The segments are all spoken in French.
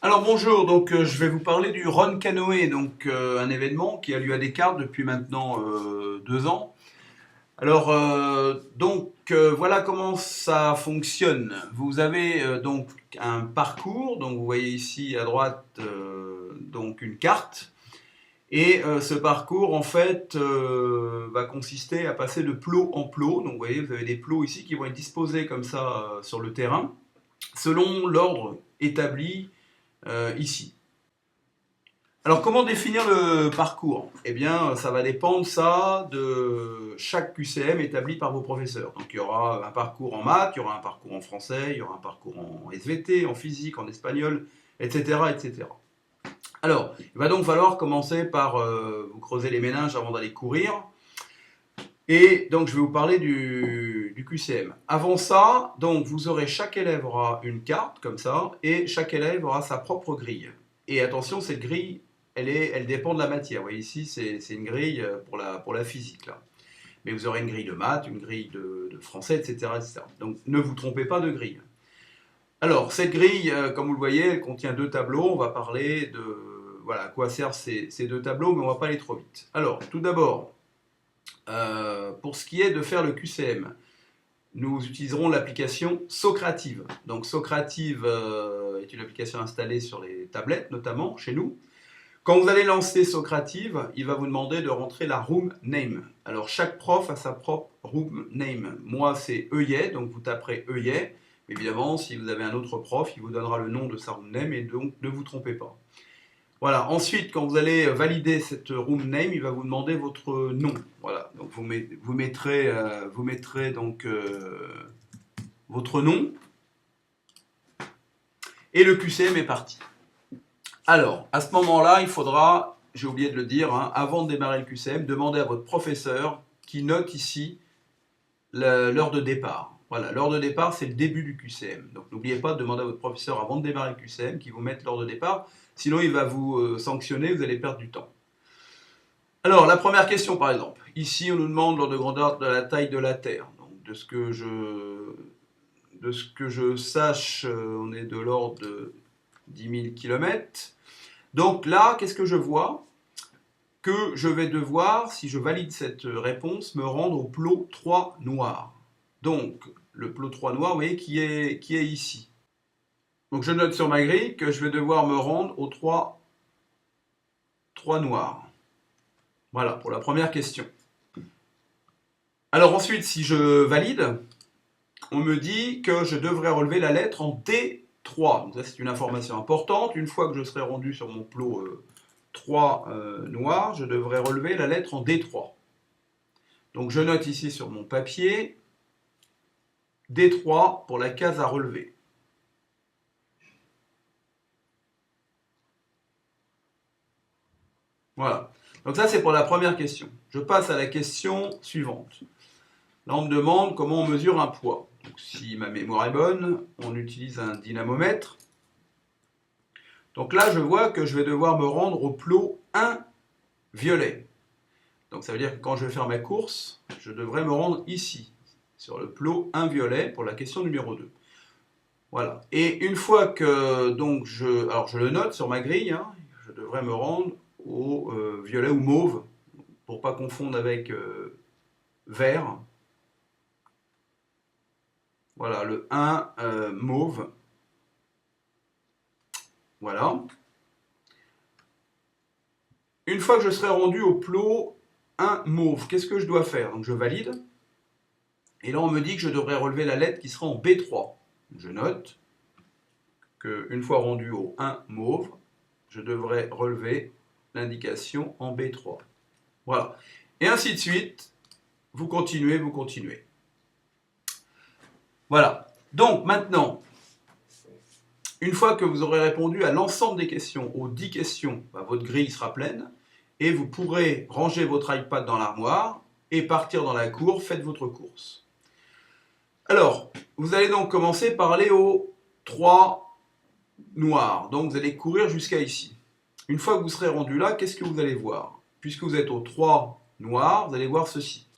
Alors bonjour, je vais vous parler du Run Canoë, un événement qui a lieu à Descartes depuis maintenant 2 ans. Voilà comment ça fonctionne. Vous avez donc un parcours, donc vous voyez ici à droite donc une carte. Et ce parcours en fait va consister à passer de plot en plot. Donc vous voyez, vous avez des plots ici qui vont être disposés comme ça sur le terrain, selon l'ordre établi ici. Alors, comment définir le parcours? Eh bien, ça va dépendre, ça, de chaque QCM établi par vos professeurs. Donc, il y aura un parcours en maths, il y aura un parcours en français, il y aura un parcours en SVT, en physique, en espagnol, etc., etc. Alors, il va donc falloir commencer par vous creuser les méninges avant d'aller courir. Et donc, je vais vous parler du QCM. Avant ça, donc, vous aurez, chaque élève aura une carte, comme ça, et chaque élève aura sa propre grille. Et attention, cette grille, elle dépend de la matière. Vous voyez ici, c'est une grille pour la physique, là. Mais vous aurez une grille de maths, une grille de français, etc., etc. Donc, ne vous trompez pas de grille. Alors, cette grille, comme vous le voyez, elle contient 2 tableaux. On va parler de, voilà, à quoi servent ces 2 tableaux, mais on ne va pas aller trop vite. Alors, tout d'abord, pour ce qui est de faire le QCM, nous utiliserons l'application Socrative. Donc Socrative est une application installée sur les tablettes, notamment chez nous. Quand vous allez lancer Socrative, il va vous demander de rentrer la room name. Alors chaque prof a sa propre room name. Moi c'est Euillet, donc vous taperez Euillet. Évidemment, si vous avez un autre prof, il vous donnera le nom de sa room name et donc ne vous trompez pas. Voilà. Ensuite, quand vous allez valider cette room name, il va vous demander votre nom. Voilà. Donc vous mettrez donc votre nom et le QCM est parti. Alors, à ce moment-là, il faudra, j'ai oublié de le dire, avant de démarrer le QCM, demander à votre professeur qui note ici l'heure de départ. Voilà, l'heure de départ, c'est le début du QCM. Donc n'oubliez pas de demander à votre professeur avant de démarrer le QCM qu'il vous mette l'heure de départ. Sinon, il va vous sanctionner, vous allez perdre du temps. Alors, la première question, par exemple. Ici, on nous demande l'ordre de grandeur de la taille de la Terre. Donc, de ce que je sache, on est de l'ordre de 10 000 km. Donc là, qu'est-ce que je vois? Que je vais devoir, si je valide cette réponse, me rendre au plot 3 noir. Donc, le plot 3 noir, vous voyez, qui est ici. Donc, je note sur ma grille que je vais devoir me rendre au 3 noirs. Voilà, pour la première question. Alors ensuite, si je valide, on me dit que je devrais relever la lettre en D3. Donc ça, c'est une information importante. Une fois que je serai rendu sur mon plot 3 noir, je devrais relever la lettre en D3. Donc je note ici sur mon papier D3 pour la case à relever. Voilà. Donc ça, c'est pour la première question. Je passe à la question suivante. Là, on me demande comment on mesure un poids. Donc, si ma mémoire est bonne, on utilise un dynamomètre. Donc là, je vois que je vais devoir me rendre au plot 1 violet. Donc ça veut dire que quand je vais faire ma course, je devrais me rendre ici, sur le plot 1 violet pour la question numéro 2. Voilà. Et une fois que donc je le note sur ma grille, je devrais me rendre au violet ou mauve, pour ne pas confondre avec vert. Voilà, le 1 mauve. Voilà. Une fois que je serai rendu au plot 1 mauve, qu'est-ce que je dois faire? Donc je valide. Et là, on me dit que je devrais relever la lettre qui sera en B3. Je note qu'une fois rendu au 1 mauve, je devrais relever l'indication en B3. Voilà. Et ainsi de suite, vous continuez, vous continuez. Voilà. Donc maintenant, une fois que vous aurez répondu à l'ensemble des questions, aux 10 questions, votre grille sera pleine et vous pourrez ranger votre iPad dans l'armoire et partir dans la cour, faites votre course. Alors, vous allez donc commencer par aller au 3 noir. Donc vous allez courir jusqu'à ici. Une fois que vous serez rendu là, qu'est-ce que vous allez voir? Puisque vous êtes au 3 noir, vous allez voir ceci.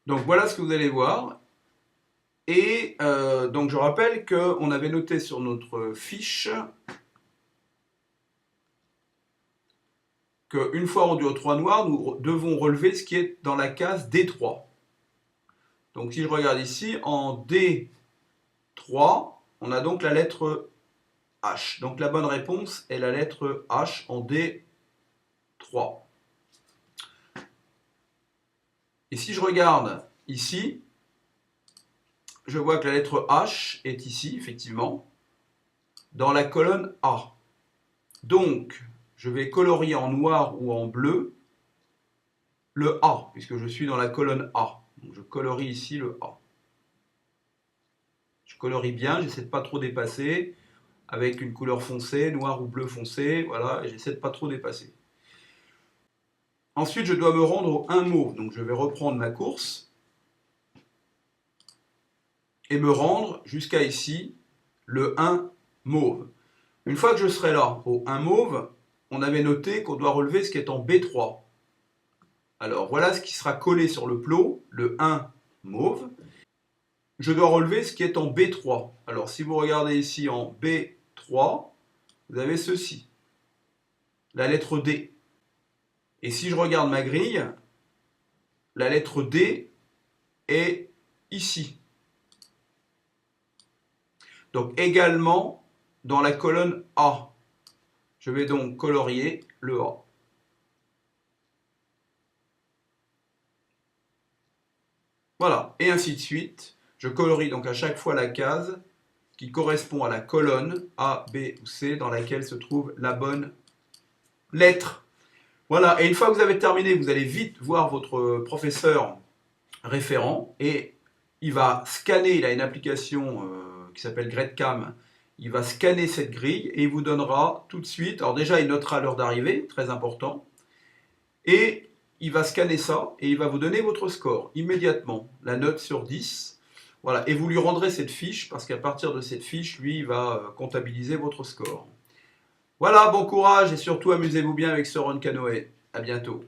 Donc voilà ce que vous allez voir. Et donc je rappelle qu'on avait noté sur notre fiche qu'une fois rendu au 3 noir, nous devons relever ce qui est dans la case D3. Donc si je regarde ici, en D3, on a donc la lettre H. Donc la bonne réponse est la lettre H en D3. Et si je regarde ici, je vois que la lettre H est ici, effectivement, dans la colonne A. Donc, je vais colorier en noir ou en bleu le A, puisque je suis dans la colonne A. Donc, je colorie ici le A. Je colorie bien, j'essaie de pas trop dépasser, avec une couleur foncée, noir ou bleu foncé, voilà, et j'essaie de pas trop dépasser. Ensuite, je dois me rendre au 1 mauve, donc je vais reprendre ma course, et me rendre jusqu'à ici, le 1 mauve. Une fois que je serai là, au 1 mauve, on avait noté qu'on doit relever ce qui est en B3. Alors voilà ce qui sera collé sur le plot, le 1 mauve. Je dois relever ce qui est en B3. Alors si vous regardez ici en B3, vous avez ceci, la lettre D. Et si je regarde ma grille, la lettre D est ici. Donc également dans la colonne A. Je vais donc colorier le A. Voilà, et ainsi de suite. Je colorie donc à chaque fois la case qui correspond à la colonne A, B ou C dans laquelle se trouve la bonne lettre. Voilà, et une fois que vous avez terminé, vous allez vite voir votre professeur référent et il va scanner, il a une application qui s'appelle GradCam, il va scanner cette grille et il vous donnera tout de suite, alors déjà il notera l'heure d'arrivée, très important, et il va scanner ça et il va vous donner votre score immédiatement, la note sur 10. Voilà, et vous lui rendrez cette fiche parce qu'à partir de cette fiche, lui, il va comptabiliser votre score. Voilà, bon courage et surtout amusez-vous bien avec ce Ron Canoë. À bientôt.